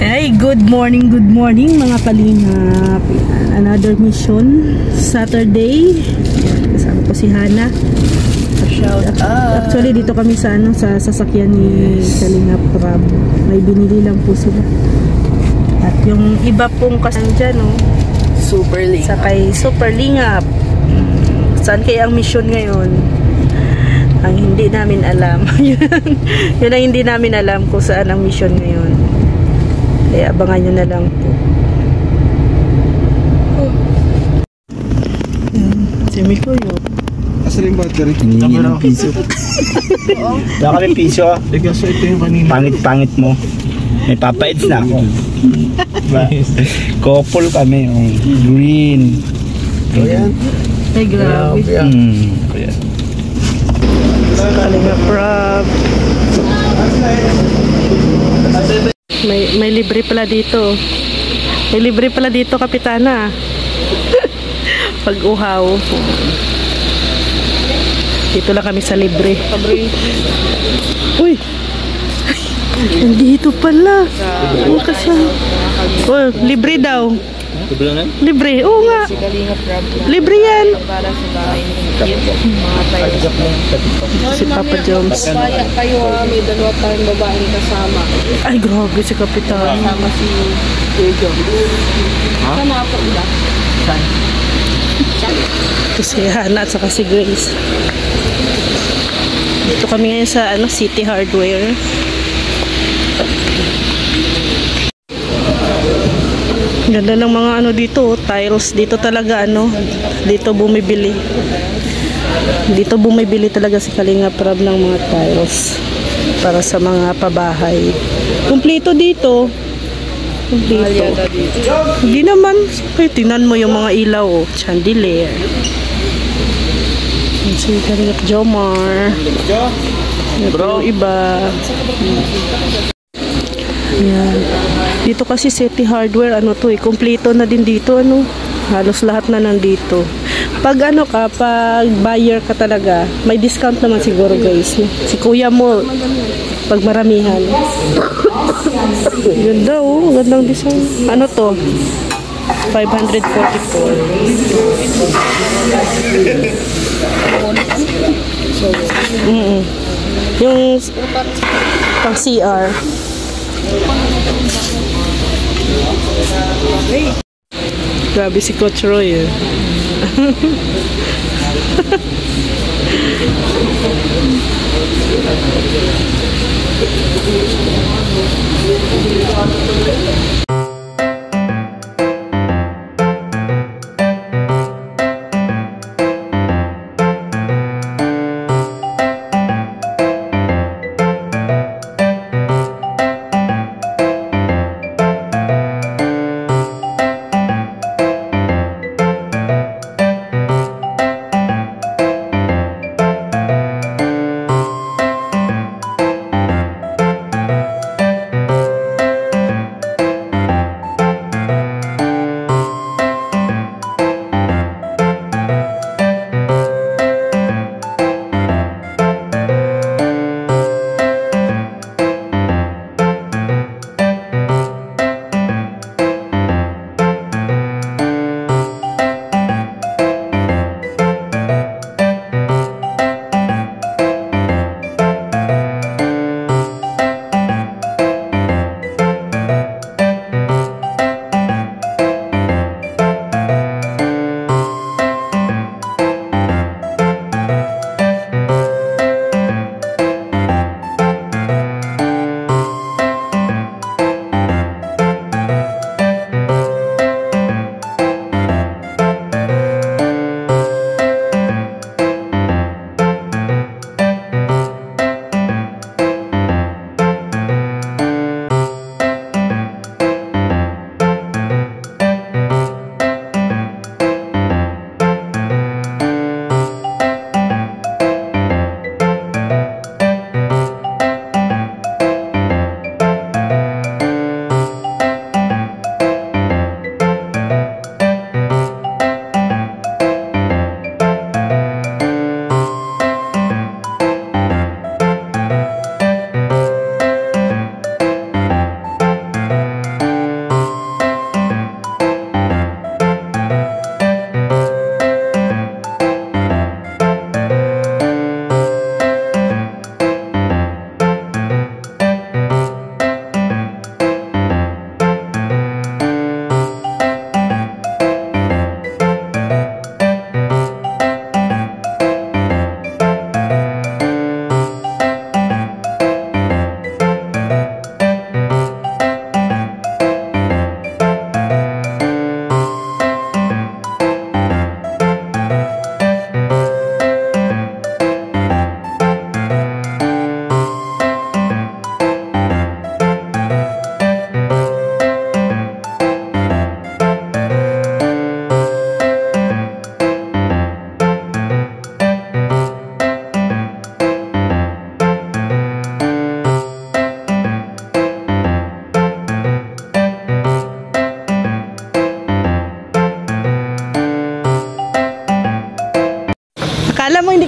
Ay, good morning mga kalingap. Another mission, Saturday. Kasama ko si Hana. Shout out. Actually, dito kami sa sasakyan ni Kalingap Rob. May binili lang po sila. At yung iba pong kasama dyan, Super Lingap. Sakay Super Lingap. Saan kaya ang mission ngayon? Ang hindi namin alam. Yun ang hindi namin alam kung saan ang mission ngayon. Kaya abangan nyo na lang po. Si Mikoyo. Asa rin battery? Hiningi ng piso. Wala kami piso. Kasi ito yung kanina. Pangit-pangit mo. May papaids na ako. Couple kami. Green. Ayan. Ay, grabe. Ayan. Kalingap Rob. May libre pala dito. May libre pala dito, Kapitana. Pag-uhaw. Dito lang kami sa libre. Uy! Nandito pala. Ang kasama. Oh, libre daw. Libre? Oo nga. Libre yan. Si Papa Jones. Kayo may dalawa tayong babaeng kasama. Ay, grabe si Kapitan. Kasama si Kuya John. Saan ako ila? Ito si Hana at saka si Grace. Dito kami ngayon sa City Hardware. Ganda ng mga dito, tiles. Dito talaga dito bumibili. Dito bumibili talaga si Kalingap Rob ng mga tiles para sa mga pabahay. Kumpleto dito. Kumpleto. Hindi naman. Ay, tingnan mo yung mga ilaw, chandelier. Si Kalingap Jomar. Bro, iba. Yan. Dito kasi City Hardware, kumpleto na din dito, halos lahat na nandito. Pag pag buyer ka talaga, may discount naman siguro, guys. Si kuya mo, pag maramihan. Ganda, gandang design. Ano to? 544. Yung pang CR. Grabe si Coach Roy.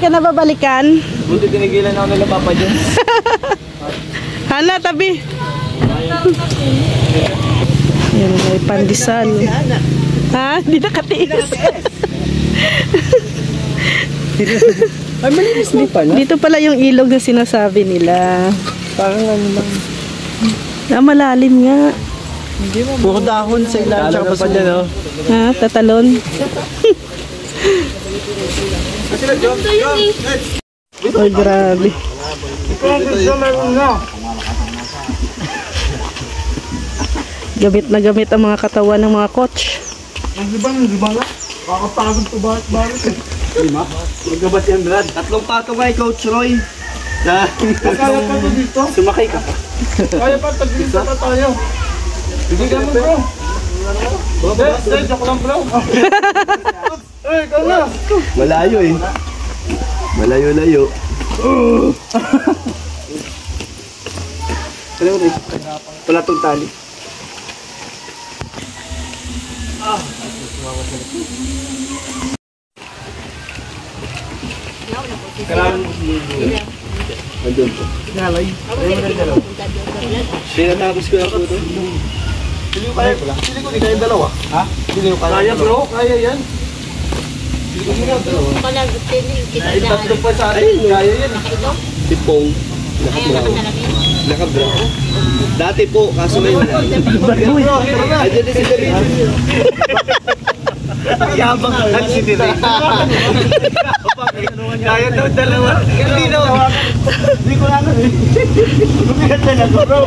ka na babalikan? Buti tinigilan ako nila papa dyan. Hana, tabi. Yan, may pandesal. Ha? Di nakatiis. Ay, malinis mo pala. Dito pala yung ilog na sinasabi nila. Parang ano lang. Malalim nga. Puro dahon sa ilalim. Tsaka pa dyan, oh. Ha? Tatalon. Ay, grabe. Gamit na gamit ang mga katawan ng mga coach. Ang libang nga. Kakapagod ko bakit. Lima? Magabat yan, Brad. 3 pato kay Coach Roy. Kaya pa to dito. Sumakay ka pa. Kaya pa, tag-isa pa tayo. Hindi ka mo, bro. Joke lang, bro. Eh, ikaw na. Malayo eh. Malayo-layo. Ano rin? Wala tong tali. Andun po. Sinatapos ko na po ito. Pili ko kayong dalawa. Ha? Pili ko kaya, bro. Kaya yan. Pili ko kayong dalawa. Ay, tatlo pa sa atin. Kaya yan. Si Pong. Naka-brown. Dati po, kaso ngayon wala. Ay, dyan si David. Yabang ka si David. Kaya daw dalawa. Hindi daw. Hindi ko lang. Lumigat na ako, bro.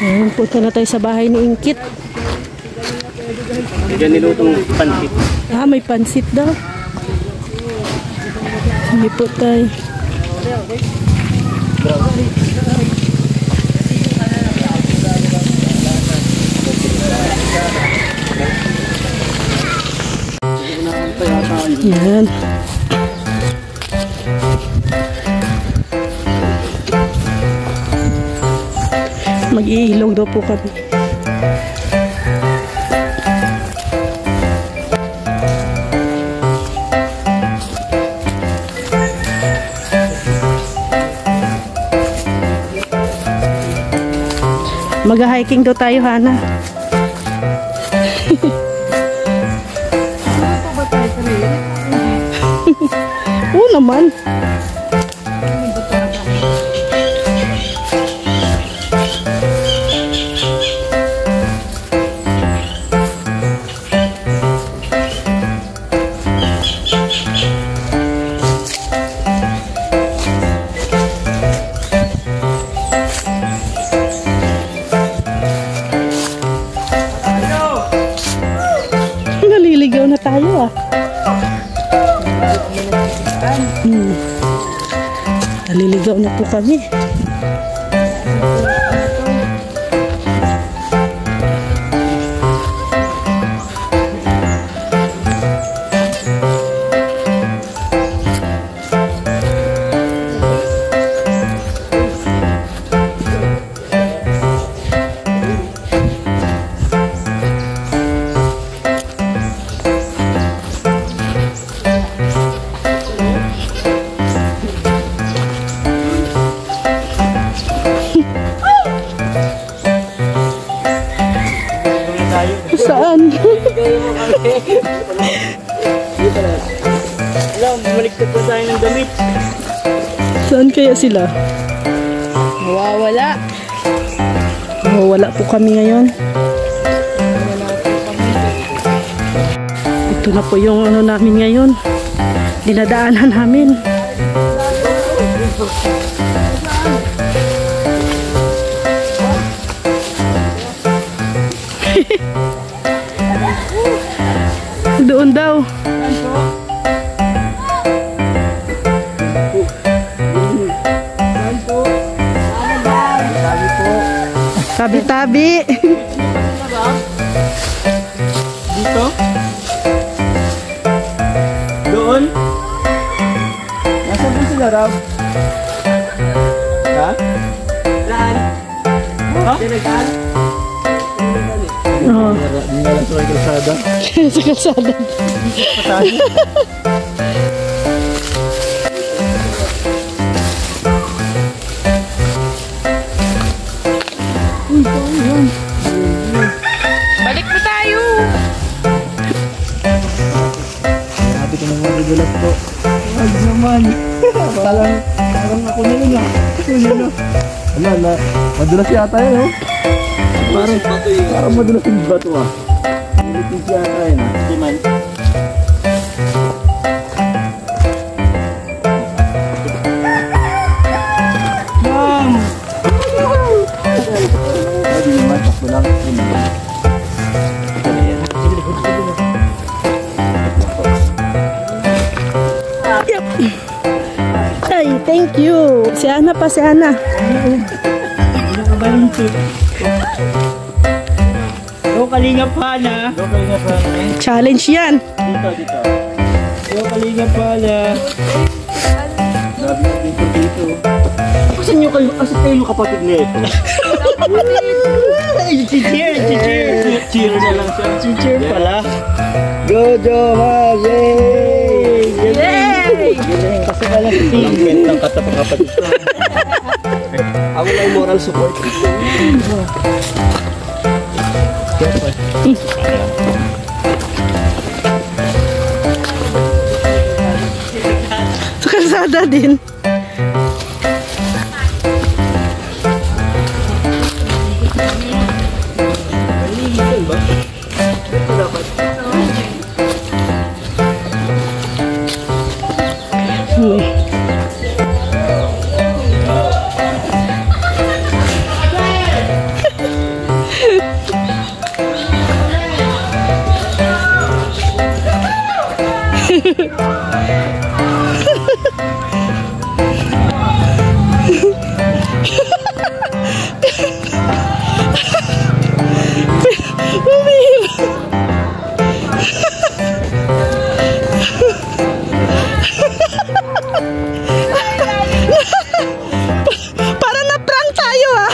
Ayan, punta na tayo sa bahay ni Ingkit. Yan nilutong pansit. Ah, may pansit daw. Sige po tayo. Yan. Mag-iilog daw po kami. Mag-hiking daw tayo, Hana. Oo naman. Naliligaw na tayo ah. Naliligaw na po kami. Saan? Alam, bumaliktad pa tayo ng damit. Saan kaya sila? Nawawala. Wala po kami ngayon. Ito na po yung ano namin ngayon. Dinadaanan namin. Doon daw. Tabi-tabi. Dito? Doon? Nasaan po sila, Rob? Ha? Saan? Ha? Saan? Oo. Hindi na lang sa kalsada. Sa kalsada. Balik na tayo. Sabi ko naman madulas po. Wag naman. Parang ako na yun ah. Ako na yun ah. Ala, madulas yata yun oh. Parang madulas yung bato ah. Nilipis yata yun ah. Di man. Ma'am! Di naman, takbo lang. Di naman. Yep. Ay, thank you. Si Ana pa, si Ana. Yo, Kalinga pa na. Yo, Kalinga pa na. Challenge yan. Dito. Yo, Kalinga pa na. Grabe na dito. Kasi nyo kayo, kasi kayo yung kapatid nito. Cheer na lang siya. Cheer pala. Go, Johan! Yay! Yay! Kasi pala si Tim. Ang kwentang katapang-kapatid ko. Ako lang moral support. Sa kalsada din. Para na-prank tayo ah.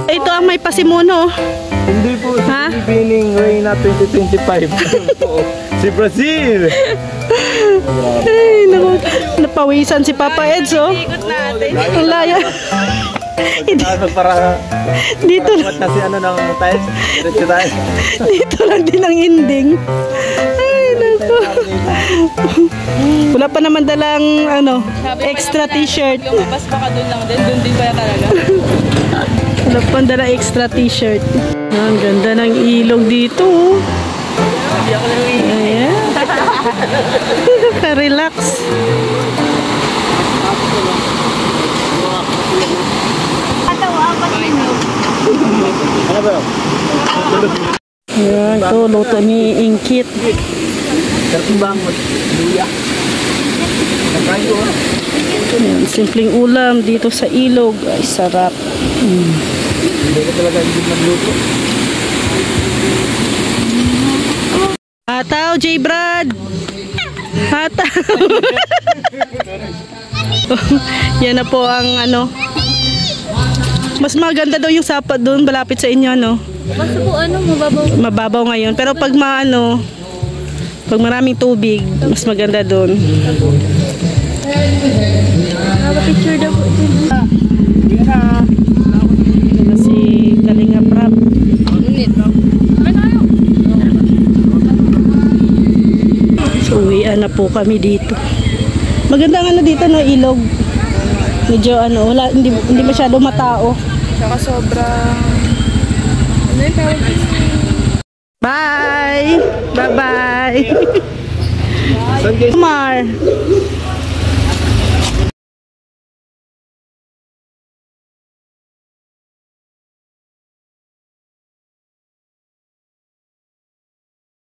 Ito ang may pasimuno. Hindi po Ha? si Bining Reina 2025. Si Brazil! Ay, naku. Napawisan si Papa Eds oh. Ikot natin. Ang laya. Para Dito, na si ano ng tiles. Diretso tayo. dito lang din ang ending. Ay, naku. Wala pa naman dalang ano, extra t-shirt. Lumabas baka doon lang din. Doon din kaya talaga. Wala pa dalang extra t-shirt. Ang ganda ng ilog dito. Oh. Hindi ako nang Ayan. Relax. Ano ba? Ayan, ito luto ni Ingkit. Tertimbang luya. Nakayo. Ayan, simpleng ulam dito sa ilog. Ay, sarap. Hindi ko talaga hindi magluto. Hataw, J. Brad! Hataw! Yan na po ang ano. Mas maganda daw yung sapa doon, malapit sa inyo, no? Basta po ano, mababaw. Mababaw ngayon. Pero pag pag maraming tubig, mas maganda doon. Picture daw po. Si Kalinga Prab. Ngunit. Kaya tayo. So, uwian na po kami dito. Maganda ang ano dito, no? Ilog. Medyo ano, wala, hindi masyado matao. Saka sobrang... Ano yung tawag? Bye! Bye-bye! Saan guys? Mar!